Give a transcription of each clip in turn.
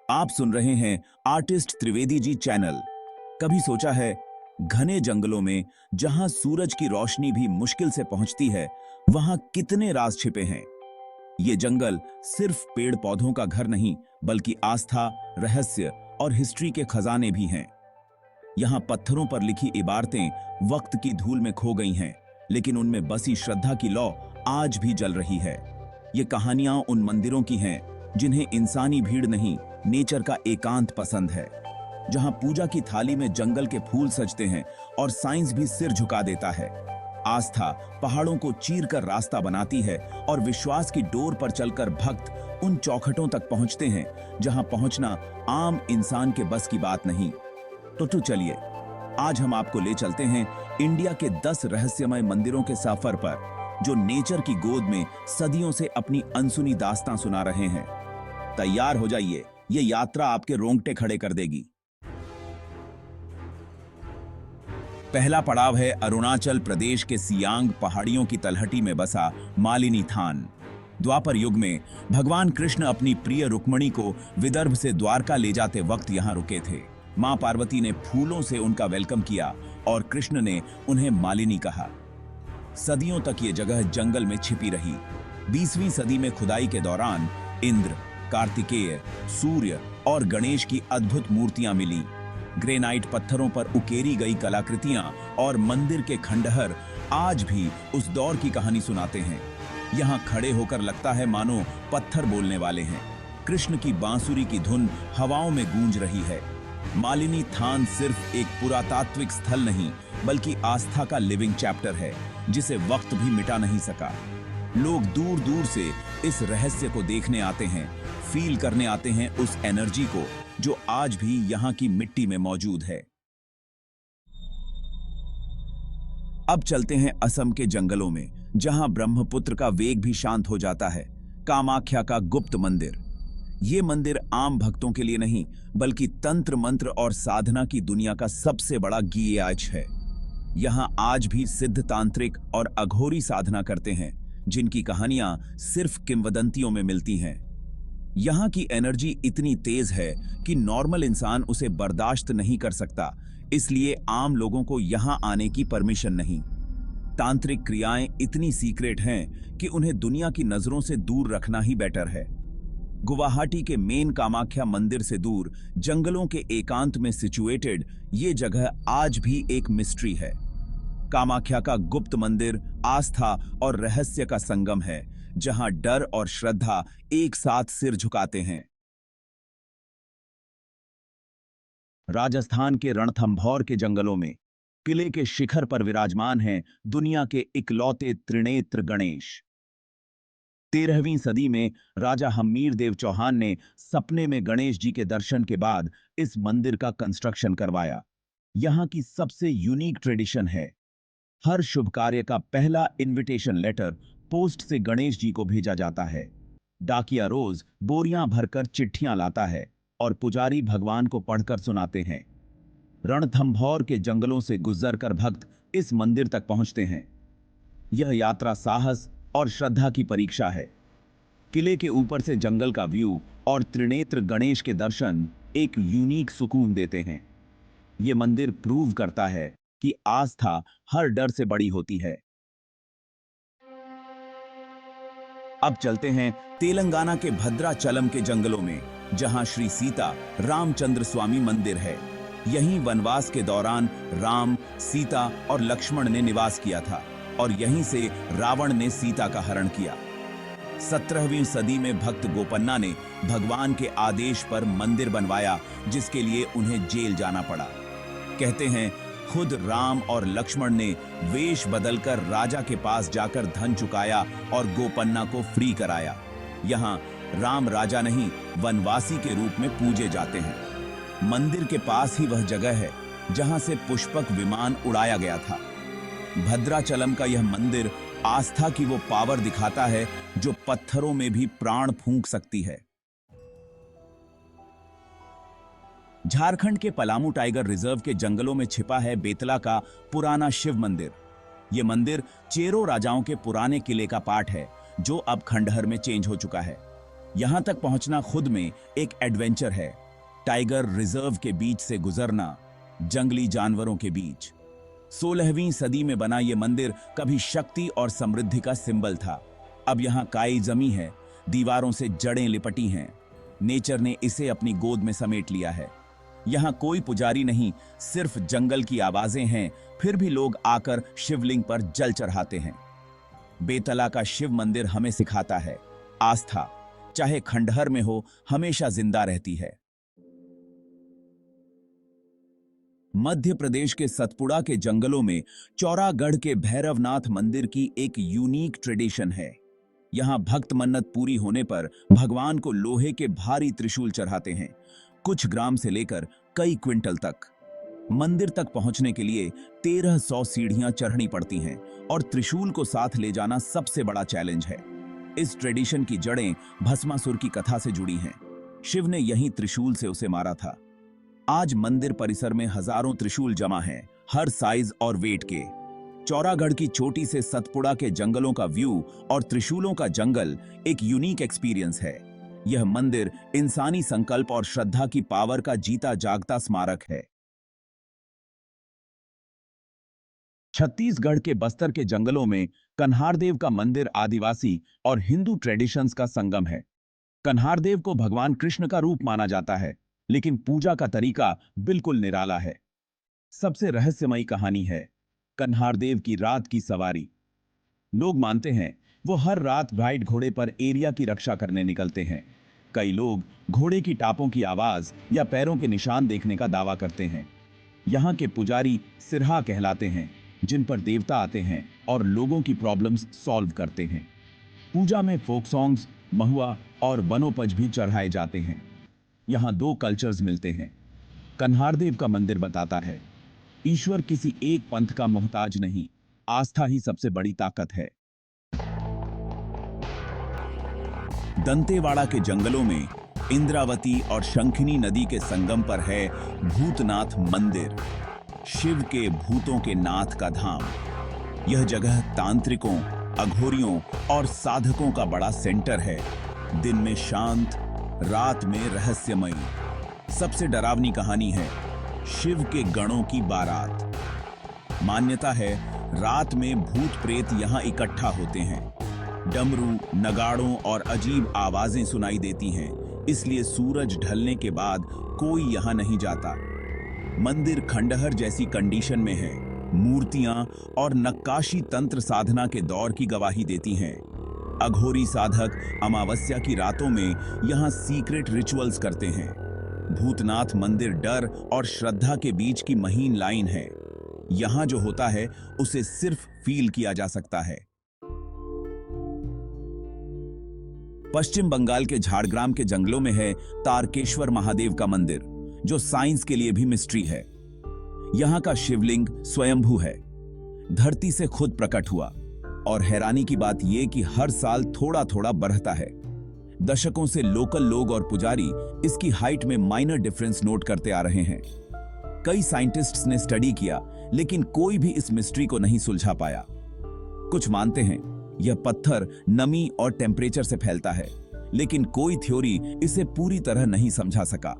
आप सुन रहे हैं आर्टिस्ट त्रिवेदी जी चैनल। कभी सोचा है, घने जंगलों में जहां सूरज की रोशनी भी मुश्किल से पहुंचती है, वहां कितने राज छिपे हैं। ये जंगल सिर्फ पेड़ पौधों का घर नहीं, बल्कि आस्था, रहस्य और हिस्ट्री के खजाने भी हैं। यहाँ पत्थरों पर लिखी इबारतें वक्त की धूल में खो गई हैं, लेकिन उनमें बसी श्रद्धा की लौ आज भी जल रही है। ये कहानियां उन मंदिरों की हैं जिन्हें इंसानी भीड़ नहीं, नेचर का एकांत पसंद है। जहां पूजा की थाली में जंगल के फूल सजते हैं और साइंस भी सिर झुका देता है। आस्था पहाड़ों को चीरकर रास्ता बनाती है और विश्वास की डोर पर चलकर भक्त उन चौखटों तक पहुंचते हैं जहां पहुंचना आम इंसान के बस की बात नहीं। तो चलिए, आज हम आपको ले चलते हैं इंडिया के 10 रहस्यमय मंदिरों के सफर पर, जो नेचर की गोद में सदियों से अपनी अनसुनी दास्तां सुना रहे हैं। तैयार हो जाइए, ये यात्रा आपके रोंगटे खड़े कर देगी। पहला पड़ाव है अरुणाचल प्रदेश के सियांग पहाड़ियों की तलहटी में बसा मालिनी थान। द्वापर युग में भगवान कृष्ण अपनी प्रिय रुक्मणी को विदर्भ से द्वारका ले जाते वक्त यहां रुके थे। मां पार्वती ने फूलों से उनका वेलकम किया और कृष्ण ने उन्हें मालिनी कहा। सदियों तक ये जगह जंगल में छिपी रही। 20वीं सदी में खुदाई के दौरान इंद्र, कार्तिकेय, सूर्य और गणेश की अद्भुत मूर्तियां मिली। ग्रेनाइट पत्थरों पर उकेरी गई कलाकृतियां और मंदिर के खंडहर आज भी उस दौर की कहानी सुनाते हैं। यहां खड़े होकर लगता है मानो पत्थर बोलने वाले हैं। कृष्ण की बांसुरी की धुन हवाओं में गूंज रही है। मालिनी थान सिर्फ एक पुरातात्विक स्थल नहीं, बल्कि आस्था का लिविंग चैप्टर है, जिसे वक्त भी मिटा नहीं सका। लोग दूर दूर से इस रहस्य को देखने आते हैं, फील करने आते हैं उस एनर्जी को जो आज भी यहां की मिट्टी में मौजूद है। अब चलते हैं असम के जंगलों में, जहां ब्रह्मपुत्र का वेग भी शांत हो जाता है। कामाख्या का गुप्त मंदिर। ये मंदिर आम भक्तों के लिए नहीं, बल्कि तंत्र मंत्र और साधना की दुनिया का सबसे बड़ा गियाज है। यहां आज भी सिद्ध तांत्रिक और अघोरी साधना करते हैं, जिनकी कहानियां सिर्फ किंवदंतियों में मिलती हैं। यहां की एनर्जी इतनी तेज है कि नॉर्मल इंसान उसे बर्दाश्त नहीं कर सकता, इसलिए आम लोगों को यहां आने की परमिशन नहीं। तांत्रिक क्रियाएं इतनी सीक्रेट हैं कि उन्हें दुनिया की नजरों से दूर रखना ही बेटर है। गुवाहाटी के मेन कामाख्या मंदिर से दूर जंगलों के एकांत में सिचुएटेड ये जगह आज भी एक मिस्ट्री है। कामाख्या का गुप्त मंदिर आस्था और रहस्य का संगम है, जहां डर और श्रद्धा एक साथ सिर झुकाते हैं। राजस्थान के रणथंभौर के जंगलों में किले के शिखर पर विराजमान हैं दुनिया के इकलौते त्रिनेत्र गणेश। 13वीं सदी में राजा हम्मीर देव चौहान ने सपने में गणेश जी के दर्शन के बाद इस मंदिर का कंस्ट्रक्शन करवाया। यहां की सबसे यूनिक ट्रेडिशन है, हर शुभ कार्य का पहला इनविटेशन लेटर पोस्ट से गणेश जी को भेजा जाता है। डाकिया रोज बोरियां भरकर चिट्ठियां लाता है और पुजारी भगवान को पढ़कर सुनाते हैं। रणथंभौर के जंगलों से गुजरकर भक्त इस मंदिर तक पहुंचते हैं। यह यात्रा साहस और श्रद्धा की परीक्षा है। किले के ऊपर से जंगल का व्यू और त्रिनेत्र गणेश के दर्शन एक यूनिक सुकून देते हैं। यह मंदिर प्रूव करता है कि आस्था हर डर से बड़ी होती है। अब चलते हैं तेलंगाना के भद्राचलम के जंगलों में, जहां श्री सीता रामचंद्र स्वामी मंदिर है। यहीं वनवास के दौरान राम, सीता और लक्ष्मण ने निवास किया था और यहीं से रावण ने सीता का हरण किया। 17वीं सदी में भक्त गोपन्ना ने भगवान के आदेश पर मंदिर बनवाया, जिसके लिए उन्हें जेल जाना पड़ा। कहते हैं खुद राम और लक्ष्मण ने वेश बदलकर राजा के पास जाकर धन चुकाया और गोपन्ना को फ्री कराया। यहाँ राम राजा नहीं, वनवासी के रूप में पूजे जाते हैं। मंदिर के पास ही वह जगह है जहां से पुष्पक विमान उड़ाया गया था। भद्राचलम का यह मंदिर आस्था की वो पावर दिखाता है जो पत्थरों में भी प्राण फूंक सकती है। झारखंड के पलामू टाइगर रिजर्व के जंगलों में छिपा है बेतला का पुराना शिव मंदिर। यह मंदिर चेरो राजाओं के पुराने किले का पार्ट है, जो अब खंडहर में चेंज हो चुका है। यहां तक पहुंचना खुद में एक एडवेंचर है। टाइगर रिजर्व के बीच से गुजरना, जंगली जानवरों के बीच। 16वीं सदी में बना यह मंदिर कभी शक्ति और समृद्धि का सिंबल था। अब यहां काई जमी है, दीवारों से जड़ें लिपटी हैं। नेचर ने इसे अपनी गोद में समेट लिया है। यहां कोई पुजारी नहीं, सिर्फ जंगल की आवाजें हैं, फिर भी लोग आकर शिवलिंग पर जल चढ़ाते हैं। बेतला का शिव मंदिर हमें सिखाता है, आस्था चाहे खंडहर में हो हमेशा जिंदा रहती है। मध्य प्रदेश के सतपुड़ा के जंगलों में चौरागढ़ के भैरवनाथ मंदिर की एक यूनिक ट्रेडिशन है। यहां भक्त मन्नत पूरी होने पर भगवान को लोहे के भारी त्रिशूल चढ़ाते हैं, कुछ ग्राम से लेकर कई क्विंटल तक। मंदिर तक पहुंचने के लिए 1300 सीढ़ियां चढ़नी पड़ती हैं और त्रिशूल को साथ ले जाना सबसे बड़ा चैलेंज है। इस ट्रेडिशन की जड़ें भस्मासुर की कथा से जुड़ी हैं। शिव ने यहीं त्रिशूल से उसे मारा था। आज मंदिर परिसर में हजारों त्रिशूल जमा हैं, हर साइज और वेट के। चौरागढ़ की चोटी से सतपुड़ा के जंगलों का व्यू और त्रिशूलों का जंगल एक यूनिक एक्सपीरियंस है। यह मंदिर इंसानी संकल्प और श्रद्धा की पावर का जीता जागता स्मारक है। छत्तीसगढ़ के बस्तर के जंगलों में कन्हारदेव का मंदिर आदिवासी और हिंदू ट्रेडिशंस का संगम है। कन्हारदेव को भगवान कृष्ण का रूप माना जाता है, लेकिन पूजा का तरीका बिल्कुल निराला है। सबसे रहस्यमयी कहानी है कन्हारदेव की रात की सवारी। लोग मानते हैं वो हर रात व्हाइट घोड़े पर एरिया की रक्षा करने निकलते हैं। कई लोग घोड़े की टापों की आवाज या पैरों के निशान देखने का दावा करते हैं। यहाँ के पुजारी सिरहा कहलाते हैं, जिन पर देवता आते हैं और लोगों की प्रॉब्लम्स सॉल्व करते हैं। पूजा में फोक सॉन्ग्स, महुआ और वनोपज भी चढ़ाए जाते हैं। यहाँ दो कल्चर्स मिलते हैं। कन्हारदेव का मंदिर बताता है ईश्वर किसी एक पंथ का मोहताज नहीं, आस्था ही सबसे बड़ी ताकत है। दंतेवाड़ा के जंगलों में इंद्रावती और शंखिनी नदी के संगम पर है भूतनाथ मंदिर, शिव के भूतों के नाथ का धाम। यह जगह तांत्रिकों, अघोरियों और साधकों का बड़ा सेंटर है। दिन में शांत, रात में रहस्यमयी। सबसे डरावनी कहानी है शिव के गणों की बारात। मान्यता है रात में भूत प्रेत यहां इकट्ठा होते हैं। डमरू, नगाड़ों और अजीब आवाजें सुनाई देती हैं, इसलिए सूरज ढलने के बाद कोई यहां नहीं जाता। मंदिर खंडहर जैसी कंडीशन में है। मूर्तियां और नक्काशी तंत्र साधना के दौर की गवाही देती हैं। अघोरी साधक अमावस्या की रातों में यहां सीक्रेट रिचुअल्स करते हैं। भूतनाथ मंदिर डर और श्रद्धा के बीच की महीन लाइन है। यहां जो होता है उसे सिर्फ फील किया जा सकता है। पश्चिम बंगाल के झाड़ग्राम के जंगलों में है तारकेश्वर महादेव का मंदिर, जो साइंस के लिए भी मिस्ट्री है। यहां का शिवलिंग स्वयंभू है, धरती से खुद प्रकट हुआ। और हैरानी की बात यह कि हर साल थोड़ा थोड़ा बढ़ता है। दशकों से लोकल लोग और पुजारी इसकी हाइट में माइनर डिफरेंस नोट करते आ रहे हैं। कई साइंटिस्ट्स ने स्टडी किया, लेकिन कोई भी इस मिस्ट्री को नहीं सुलझा पाया। कुछ मानते हैं यह पत्थर नमी और टेम्परेचर से फैलता है, लेकिन कोई थ्योरी इसे पूरी तरह नहीं समझा सका।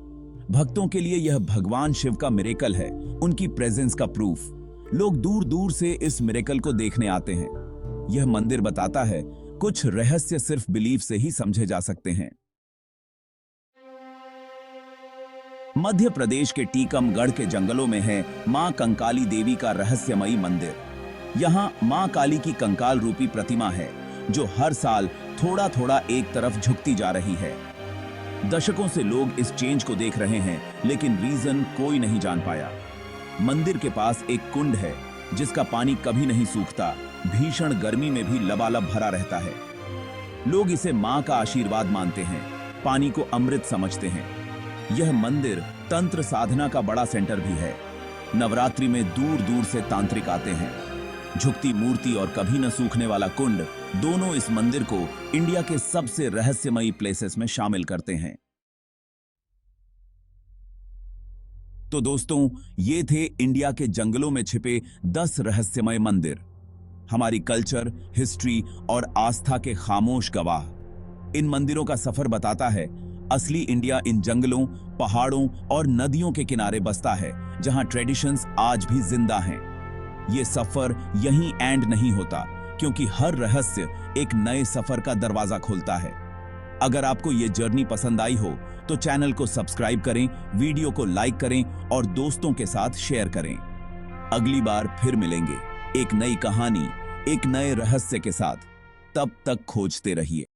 भक्तों के लिए यह भगवान शिव का मिरेकल है, उनकी प्रेजेंस का प्रूफ। लोग दूर दूर से इस मिरेकल को देखने आते हैं। यह मंदिर बताता है कुछ रहस्य सिर्फ बिलीफ से ही समझे जा सकते हैं। मध्य प्रदेश के टीकमगढ़ के जंगलों में है मां कंकाली देवी का रहस्यमयी मंदिर। यहां मां काली की कंकाल रूपी प्रतिमा है, जो हर साल थोड़ा थोड़ा एक तरफ झुकती जा रही है। दशकों से लोग इस चेंज को देख रहे हैं, लेकिन रीजन कोई नहीं जान पाया। मंदिर के पास एक कुंड है, जिसका पानी कभी नहीं सूखता, भीषण गर्मी में भी लबालब भरा रहता है। लोग इसे मां का आशीर्वाद मानते हैं, पानी को अमृत समझते हैं। यह मंदिर तंत्र साधना का बड़ा सेंटर भी है। नवरात्रि में दूर दूर से तांत्रिक आते हैं। झुकती मूर्ति और कभी न सूखने वाला कुंड, दोनों इस मंदिर को इंडिया के सबसे रहस्यमयी प्लेसेस में शामिल करते हैं। तो दोस्तों, ये थे इंडिया के जंगलों में छिपे 10 रहस्यमय मंदिर, हमारी कल्चर, हिस्ट्री और आस्था के खामोश गवाह। इन मंदिरों का सफर बताता है असली इंडिया इन जंगलों, पहाड़ों और नदियों के किनारे बसता है, जहां ट्रेडिशंस आज भी जिंदा हैं। ये सफर यहीं एंड नहीं होता, क्योंकि हर रहस्य एक नए सफर का दरवाजा खोलता है। अगर आपको ये जर्नी पसंद आई हो तो चैनल को सब्सक्राइब करें, वीडियो को लाइक करें और दोस्तों के साथ शेयर करें। अगली बार फिर मिलेंगे एक नई कहानी, एक नए रहस्य के साथ। तब तक खोजते रहिए।